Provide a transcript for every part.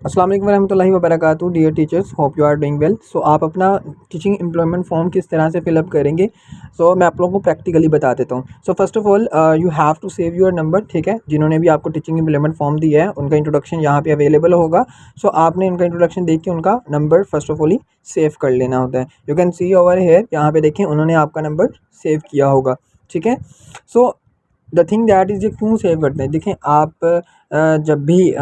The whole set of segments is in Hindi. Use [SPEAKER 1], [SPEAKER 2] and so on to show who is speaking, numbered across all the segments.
[SPEAKER 1] अस्सलाम वालेकुम रहमतुल्लाहि व बरकातहू। Dear teachers, hope you are doing well. So आप अपना टीचिंग एम्प्लॉयमेंट फॉर्म किस तरह से फिलअप करेंगे, मैं आप लोगों को प्रैक्टिकली बता देता हूँ। So first of all you have to save your number. ठीक है, जिन्होंने भी आपको टीचिंग एम्प्लॉयमेंट फॉर्म दिया है उनका इंट्रोडक्शन यहाँ पे अवेलेबल होगा। आपने उनका इंट्रोडक्शन देख के उनका number first of all he save कर लेना होता है। You can see over hair, यहाँ पे देखें उन्होंने आपका नंबर सेव किया होगा। ठीक है, so the thing that is, ये क्यों सेव करते हैं? देखें आप जब भी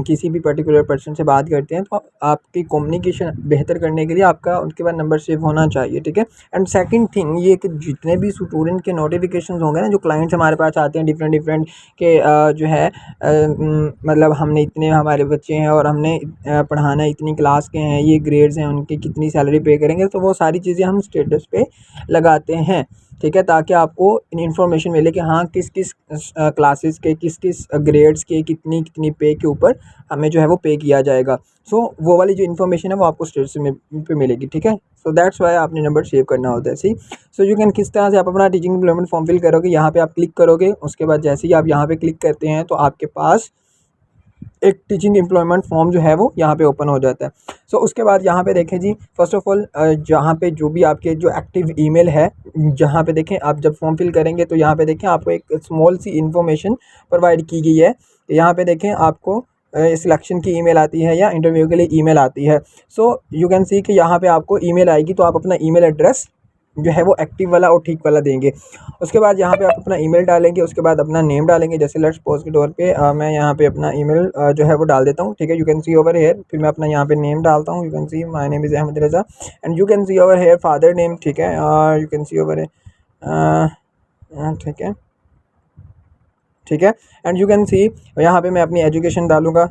[SPEAKER 1] किसी भी पर्टिकुलर पर्सन से बात करते हैं तो आपकी कम्युनिकेशन बेहतर करने के लिए आपका उनके बाद नंबर सेव होना चाहिए। ठीक है, एंड सेकंड थिंग ये कि जितने भी स्टूडेंट के नोटिफिकेशन होंगे ना, जो क्लाइंट्स हमारे पास आते हैं डिफरेंट डिफरेंट के जो है मतलब हमने इतने हमारे बच्चे हैं और हमने पढ़ाना इतनी क्लास के हैं, ये ग्रेड्स हैं, उनकी कितनी सैलरी पे करेंगे, तो वो सारी चीज़ें हम स्टेटस पे लगाते हैं। ठीक है, ताकि आपको इन्फॉर्मेशन मिले कि हाँ किस किस क्लासेस के किस किस ग्रेड्स के कितनी कितनी पे के ऊपर हमें जो है वो पे किया जाएगा। वो वाली जो इन्फॉर्मेशन है वो आपको स्टेटस में पे मिलेगी। ठीक है, सो दैट्स वाई आपने नंबर सेव करना होता है। सी यू कैन, किस तरह से आप अपना टीचिंग एम्प्लॉयमेंट फॉर्म फिल करोगे, यहाँ पे आप क्लिक करोगे। उसके बाद जैसे ही आप यहाँ पे क्लिक करते हैं तो आपके पास एक टीचिंग एम्प्लॉयमेंट फॉर्म जो है वो यहाँ पे ओपन हो जाता है। उसके बाद यहाँ पे देखें जी, फर्स्ट ऑफ ऑल जहाँ पे जो भी आपके जो एक्टिव ईमेल है, जहाँ पे देखें आप जब फॉर्म फिल करेंगे तो यहाँ पे देखें आपको एक स्मॉल सी इन्फॉर्मेशन प्रोवाइड की गई है। यहाँ पे देखें आपको सिलेक्शन की ईमेल आती है या इंटरव्यू के लिए ईमेल आती है। यू कैन सी कि यहाँ पे आपको ईमेल आएगी, तो आप अपना ईमेल एड्रेस जो है वो एक्टिव वाला और ठीक वाला देंगे। उसके बाद यहाँ पे आप अपना ईमेल डालेंगे, उसके बाद अपना नेम डालेंगे। जैसे लेट्स सपोज के तौर पे मैं यहाँ पे अपना ईमेल जो है वो डाल देता हूँ। ठीक है, you can see over here, फिर मैं अपना यहाँ पे नेम डालता हूँ। You can see my name is Ahmed Raza and you can see over here father name. ठीक है, यू कैन सी ओवर ठीक है, ठीक है, एंड यू कैन सी यहाँ पे मैं अपनी एजुकेशन डालूँगा।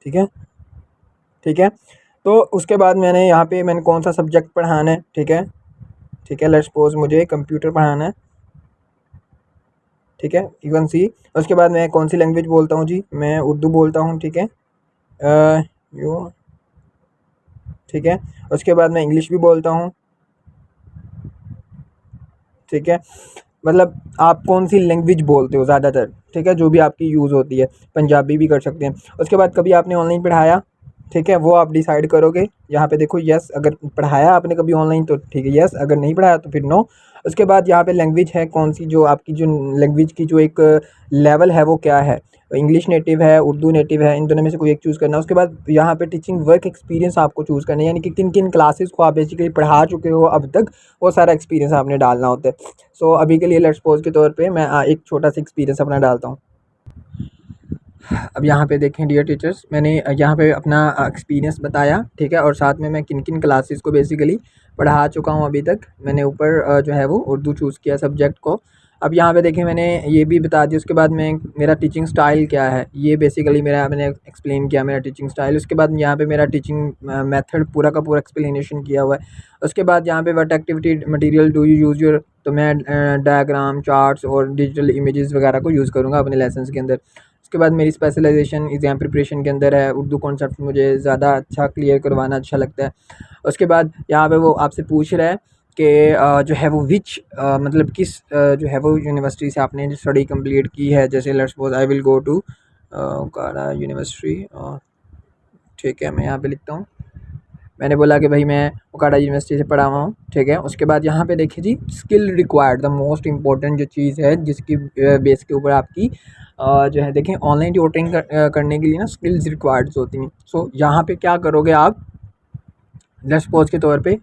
[SPEAKER 1] ठीक है, ठीक है, तो उसके बाद मैंने कौन सा सब्जेक्ट पढ़ाना है। ठीक है, ठीक है, लेट्स सपोज मुझे कंप्यूटर पढ़ाना है। ठीक है, यू कैन सी। उसके बाद मैं कौन सी लैंग्वेज बोलता हूँ जी, मैं उर्दू बोलता हूँ। ठीक है, यू, ठीक है, उसके बाद मैं इंग्लिश भी बोलता हूँ। ठीक है, मतलब आप कौन सी लैंग्वेज बोलते हो ज़्यादातर। ठीक है, जो भी आपकी यूज़ होती है, पंजाबी भी कर सकते हैं। उसके बाद कभी आपने ऑनलाइन पढ़ाया, ठीक है, वो आप डिसाइड करोगे। यहाँ पे देखो यस, अगर पढ़ाया आपने कभी ऑनलाइन तो ठीक है यस, अगर नहीं पढ़ाया तो फिर नो। उसके बाद यहाँ पे लैंग्वेज है कौन सी, जो आपकी जो लैंग्वेज की जो एक लेवल है वो क्या है, इंग्लिश नेटिव है, उर्दू नेटिव है, इन दोनों में से कोई एक चूज़ करना है। उसके बाद यहाँ पे टीचिंग वर्क एक्सपीरियंस आपको चूज़ करना है, यानी कि किन किन क्लासेस को आप बेसिकली पढ़ा चुके हो अब तक, वो सारा एक्सपीरियंस आपने डालना होता है। अभी के लिए लेट्स सपोज के तौर पे मैं एक छोटा सा एक्सपीरियंस अपना डालता हूँ। अब यहाँ पे देखें डियर टीचर्स, मैंने यहाँ पे अपना एक्सपीरियंस बताया। ठीक है, और साथ में मैं किन किन क्लासेस को बेसिकली पढ़ा चुका हूँ अभी तक। मैंने ऊपर जो है वो उर्दू चूज़ किया सब्जेक्ट को। अब यहाँ पे देखें मैंने ये भी बता दिया। उसके बाद मैं मेरा टीचिंग स्टाइल क्या है, ये बेसिकली मैंने एक्सप्लेन किया मेरा टीचिंग स्टाइल। उसके बाद यहाँ पे मेरा टीचिंग मेथड पूरा का पूरा एक्सप्लेनेशन किया हुआ है। उसके बाद यहाँ पे what activity material do you use your, तो मैं डायग्राम, चार्ट्स और डिजिटल इमेजेस वगैरह को यूज़ करूँगा अपने लेसन के अंदर। उसके बाद मेरी स्पेशलाइजेशन एग्ज़ाम प्रिपरेशन के अंदर है। उर्दू कॉन्सेप्ट मुझे ज़्यादा अच्छा क्लियर करवाना अच्छा लगता है। उसके बाद यहाँ पे वो आपसे पूछ रहा है कि जो है वो मतलब किस जो है वो यूनिवर्सिटी से आपने स्टडी कंप्लीट की है। जैसे let's suppose I will go to कारा यूनिवर्सिटी। ठीक है, मैं यहाँ पे लिखता हूँ, मैंने बोला कि भाई मैं ओकाडा यूनिवर्सिटी से पढ़ा हुआ हूँ। ठीक है, उसके बाद यहाँ पे देखिए जी, skill required, the most important जो चीज़ है जिसकी बेस के ऊपर आपकी जो है देखें ऑनलाइन ट्यूटरिंग करने के लिए ना स्किल्स रिक्वायर्ड होती हैं। यहाँ पे क्या करोगे आप, लेट्स सपोज के तौर पे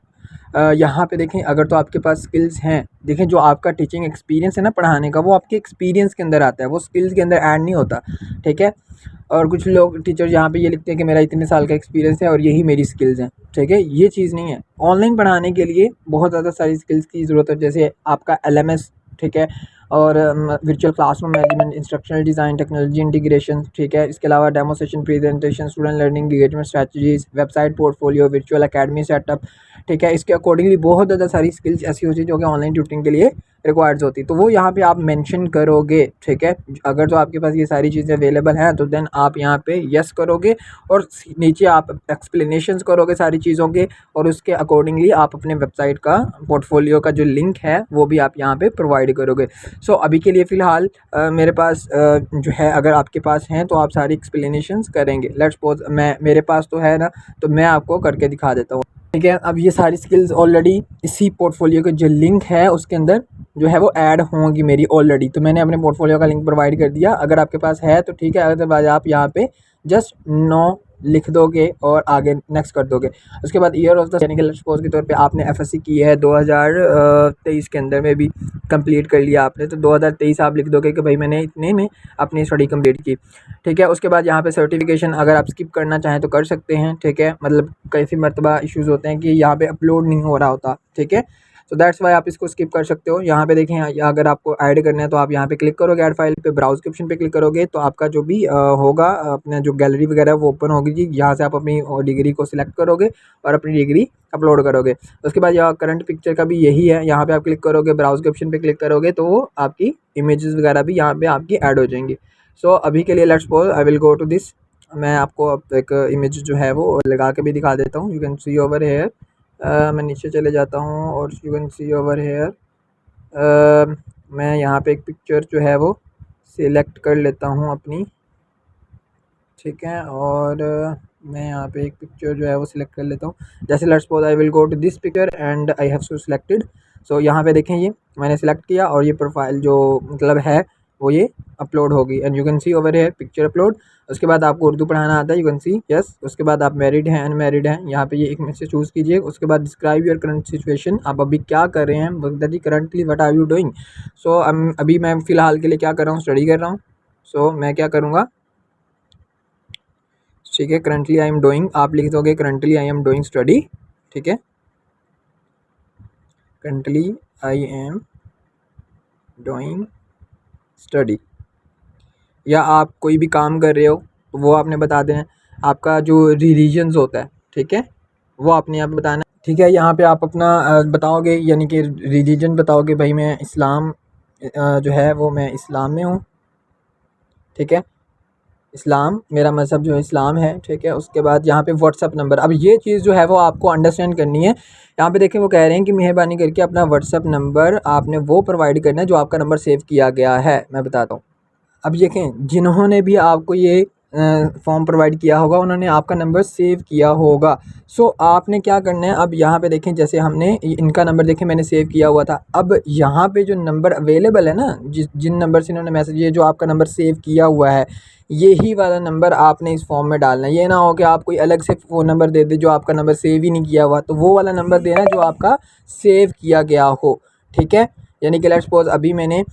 [SPEAKER 1] यहाँ पे देखें, अगर तो आपके पास स्किल्स हैं, देखें जो आपका टीचिंग एक्सपीरियंस है ना पढ़ाने का, वो आपके एक्सपीरियंस के अंदर आता है, वो स्किल्स के अंदर ऐड नहीं होता। ठीक है, और कुछ लोग टीचर यहाँ पे ये लिखते हैं कि मेरा इतने साल का एक्सपीरियंस है और यही मेरी स्किल्स हैं। ठीक है, ये चीज़ नहीं है। ऑनलाइन पढ़ाने के लिए बहुत ज़्यादा सारी स्किल्स की ज़रूरत है, जैसे आपका LMS, ठीक है, और virtual classroom management, instructional design, technology integration. ठीक है, इसके अलावा demo session, presentation, student learning, engagement strategies, website portfolio, virtual academy setup, ठीक है। इसके अकॉर्डिंगली बहुत ज़्यादा सारी स्किल्स ऐसी होती है जो कि ऑनलाइन ट्यूटरिंग के लिए रिक्वायर्ड होती है, तो वो यहाँ पे आप मेंशन करोगे, ठीक है। अगर तो आपके पास ये सारी चीज़ें अवेलेबल हैं तो देन आप यहाँ पे यस करोगे और नीचे आप एक्सप्लेनेशंस करोगे सारी चीज़ों के, और उसके अकॉर्डिंगली आप अपने वेबसाइट का पोर्टफोलियो का जो लिंक है वो भी आप यहाँ पे प्रोवाइड करोगे। सो अभी के लिए फ़िलहाल मेरे पास जो है, अगर आपके पास हैं तो आप सारी एक्सप्लेनेशंस करेंगे। लेट्स सपोज मेरे पास तो है ना, तो मैं आपको करके दिखा देता हूँ, ठीक है। अब ये सारी स्किल्स ऑलरेडी इसी पोर्टफोलियो के जो लिंक है उसके अंदर जो है वो ऐड होंगी मेरी ऑलरेडी, तो मैंने अपने पोर्टफोलियो का लिंक प्रोवाइड कर दिया। अगर आपके पास है तो ठीक है, अदरवाइज आप यहाँ पे जस्ट नो लिख दोगे और आगे नेक्स्ट कर दोगे। उसके बाद ईयर ऑफ द, यानी कि लेट्स सपोज के तौर पे आपने एफएससी की है 2023 के अंदर में भी कंप्लीट कर लिया आपने, तो 2023 आप लिख दोगे कि भाई मैंने इतने में अपनी स्टडी कंप्लीट की, ठीक है। उसके बाद यहाँ पे सर्टिफिकेशन अगर आप स्किप करना चाहें तो कर सकते हैं, ठीक है। मतलब कई मरतबा इश्यूज़ होते हैं कि यहाँ पे अपलोड नहीं हो रहा होता, ठीक है। तो दैट्स वाई आप इसको स्किप कर सकते हो। यहाँ पे देखें, अगर आपको ऐड करना है तो आप यहाँ पे क्लिक करोगे, ऐड फाइल पे, ब्राउज के ऑप्शन पे क्लिक करोगे तो आपका जो भी होगा अपना जो गैलरी वगैरह वो ओपन होगी जी। यहाँ से आप अपनी डिग्री को सिलेक्ट करोगे और अपनी डिग्री अपलोड करोगे। उसके बाद यहाँ करंट पिक्चर का भी यही है, यहाँ पे आप क्लिक करोगे, ब्राउज के ऑप्शन पे क्लिक करोगे तो वो आपकी इमेजेस वगैरह भी यहाँ पे आपकी ऐड हो जाएंगी। सो अभी के लिए let's suppose I will go to this, मैं आपको अब एक इमेज जो है वो लगा के भी दिखा देता हूँ। You can see over hair, मैं नीचे चले जाता हूँ और you can see over hair, मैं यहाँ पे एक पिक्चर जो है वो सिलेक्ट कर लेता हूँ अपनी, ठीक है। और मैं यहाँ पे एक पिक्चर जो है वो सिलेक्ट कर लेता हूँ। जैसे let's suppose I will go to this picture and I have so selected. So यहाँ पे देखें, ये मैंने सिलेक्ट किया और ये प्रोफाइल जो मतलब है वो ये अपलोड होगी and you can see over hair picture upload. उसके बाद आपको उर्दू पढ़ाना आता है, यू कैन सी यस। उसके बाद आप मैरिड हैं अनमैरिड हैं, यहाँ पे ये एक में से चूज़ कीजिए। उसके बाद डिस्क्राइब योर करंट सिचुएशन, आप अभी क्या कर रहे हैं, that currently what are you doing. So अभी मैं फ़िलहाल के लिए क्या कर रहा हूँ, स्टडी कर रहा हूँ। सो मैं क्या करूँगा, ठीक है, करंटली आई एम डूइंग, आप लिख दोगे currently I am doing study, ठीक है। Currently I am doing study, या आप कोई भी काम कर रहे हो तो वो आपने बता देना है। आपका जो रिलीजन्स होता है, ठीक है, वो आपने यहाँ पे बताना है, ठीक है। यहाँ पे आप अपना बताओगे, यानी कि रिलीजन बताओगे, भाई मैं इस्लाम जो है वो मैं इस्लाम में हूँ, ठीक है। इस्लाम मेरा मज़हब जो है इस्लाम है, ठीक है। उसके बाद यहाँ पे व्हाट्सअप नंबर, अब ये चीज़ जो है वो आपको अंडरस्टैंड करनी है। यहाँ पे देखें वो कह रहे हैं कि मेहरबानी करके अपना व्हाट्सअप नंबर आपने वो प्रोवाइड करना है जो आपका नंबर सेव किया गया है। मैं बताता हूँ, अब देखें जिन्होंने भी आपको ये फॉर्म प्रोवाइड किया होगा उन्होंने आपका नंबर सेव किया होगा। सो आपने क्या करना है, अब यहाँ पे देखें जैसे हमने इनका नंबर देखें मैंने सेव किया हुआ था। अब यहाँ पे जो नंबर अवेलेबल है ना, जिन नंबर से इन्होंने मैसेज, ये जो आपका नंबर सेव किया हुआ है यही वाला नंबर आपने इस फॉर्म में डालना है। ये ना हो कि आप कोई अलग से फ़ोन नंबर दे दे जो आपका नंबर सेव ही नहीं किया हुआ, तो वो वाला नंबर देना जो आपका सेव किया गया हो, ठीक है। यानी कि लेट्स सपोज अभी मैंने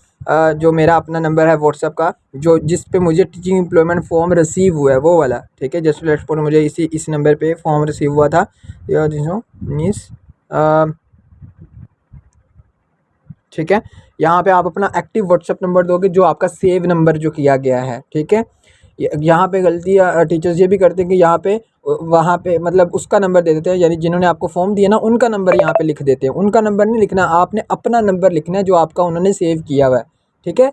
[SPEAKER 1] जो मेरा अपना नंबर है व्हाट्सअप का, जो जिस पे मुझे टीचिंग एम्प्लॉयमेंट फॉर्म रिसीव हुआ है वो वाला, ठीक है। जस्ट लेट्स सपोज मुझे इस नंबर पे फॉर्म रिसीव हुआ था, ठीक है। यहाँ पे आप अपना एक्टिव व्हाट्सअप नंबर दोगे जो आपका सेव नंबर जो किया गया है, ठीक है। यहाँ पे गलती टीचर्स ये भी करते हैं कि यहाँ पे वहाँ पे मतलब उसका नंबर दे देते हैं, यानी जिन्होंने आपको फॉर्म दिया ना उनका नंबर यहाँ पे लिख देते हैं। उनका नंबर नहीं लिखना, आपने अपना नंबर लिखना है जो आपका उन्होंने सेव किया हुआ है, ठीक है।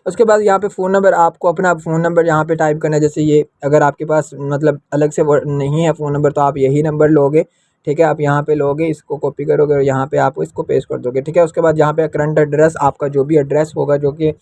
[SPEAKER 1] उसके बाद यहाँ पे फ़ोन नंबर, आपको अपना फ़ोन नंबर यहाँ पे टाइप करना है। जैसे ये अगर आपके पास मतलब अलग से नहीं है फ़ोन नंबर तो आप यही नंबर लोगे, ठीक है। आप यहाँ पे लोगे, इसको कॉपी करोगे और यहाँ पे आप इसको पेस्ट कर दोगे, ठीक है। उसके बाद यहाँ पे करंट एड्रेस, आपका जो भी एड्रेस होगा, जो कि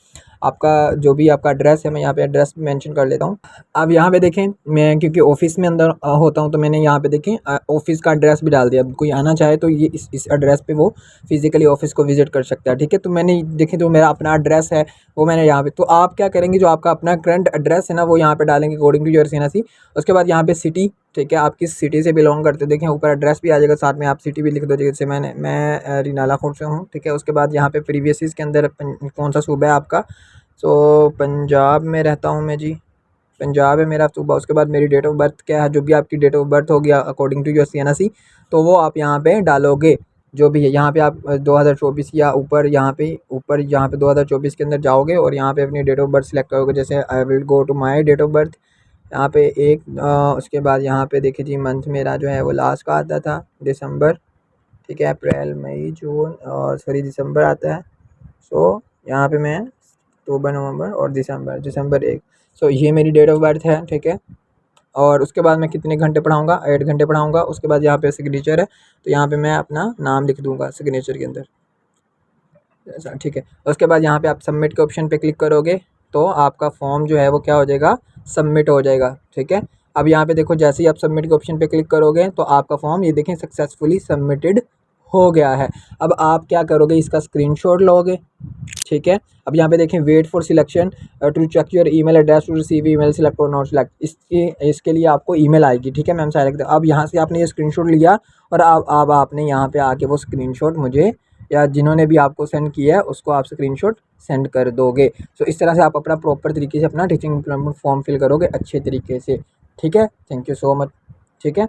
[SPEAKER 1] आपका जो भी आपका एड्रेस है, मैं यहाँ पे एड्रेस मेंशन कर लेता हूँ। अब यहाँ पे देखें मैं क्योंकि ऑफिस में अंदर होता हूँ तो मैंने यहाँ पे देखें ऑफिस का एड्रेस भी डाल दिया। अब कोई आना चाहे तो ये इस एड्रेस पे वो फिजिकली ऑफिस को विजिट कर सकता है, ठीक है। तो मैंने देखें जो मेरा अपना एड्रेस है वो मैंने यहाँ पे, तो आप क्या करेंगे जो आपका अपना करंट एड्रेस है ना वो यहाँ पे डालेंगे अकॉर्डिंग टू योर सीना सी। उसके बाद यहाँ पे सिटी, ठीक है, आप किस सिटी से बिलोंग करते हो, देखें ऊपर एड्रेस भी आ जाएगा, साथ में आप सिटी भी लिख दो। जैसे मैं रिनाला कोट से हूँ, ठीक है। उसके बाद यहाँ पे प्रीवियस के अंदर कौन सा सूबा है आपका, सो पंजाब में रहता हूँ मैं जी, पंजाब है मेरा सूबा। उसके बाद मेरी डेट ऑफ बर्थ क्या है, जो भी आपकी डेट ऑफ बर्थ होगी अकॉर्डिंग टू योर CNC, तो वो आप यहाँ पे डालोगे जो भी है। यहाँ पे आप 2024 या ऊपर यहाँ पे 2024 के अंदर जाओगे और यहाँ पे अपनी डेट ऑफ बर्थ सेलेक्ट करोगे। जैसे I will go to my date of birth, यहाँ पे उसके बाद यहाँ पे देखिए जी मंथ मेरा जो है वो लास्ट का आता था दिसंबर, ठीक है, अप्रैल मई जून और सॉरी दिसंबर आता है। सो यहाँ पे मैं अक्टूबर नवंबर और दिसंबर 1, सो ये मेरी डेट ऑफ बर्थ है। ठीक है, और उसके बाद मैं कितने घंटे पढ़ाऊँगा, 8 घंटे पढ़ाऊँगा। उसके बाद यहाँ पे सिग्नेचर है, तो यहाँ पे मैं अपना नाम लिख दूँगा सिग्नेचर के अंदर, ऐसा। ठीक है, उसके बाद यहाँ पे आप सबमिट के ऑप्शन पे क्लिक करोगे तो आपका फॉर्म जो है वो क्या हो जाएगा, सबमिट हो जाएगा। ठीक है, अब यहाँ पे देखो जैसे ही आप सबमिट के ऑप्शन पे क्लिक करोगे तो आपका फॉर्म ये देखें सक्सेसफुली सबमिटेड हो गया है। अब आप क्या करोगे, इसका स्क्रीनशॉट लोगे। ठीक है, अब यहाँ पे देखें wait for selection to check your email address to receive email select और नॉट सिलेक्ट, इसके लिए आपको ईमेल आएगी। ठीक है मैम, सेलेक्ट। अब यहाँ से आपने ये स्क्रीनशॉट लिया और अब आपने यहाँ पे आके वो स्क्रीनशॉट मुझे या जिन्होंने भी आपको सेंड किया है उसको आप स्क्रीनशॉट सेंड कर दोगे। सो इस तरह से आप अपना प्रॉपर तरीके से अपना टीचिंग एम्प्लॉयमेंट फॉर्म फिल करोगे अच्छे तरीके से। ठीक है, थैंक यू सो मच। ठीक है।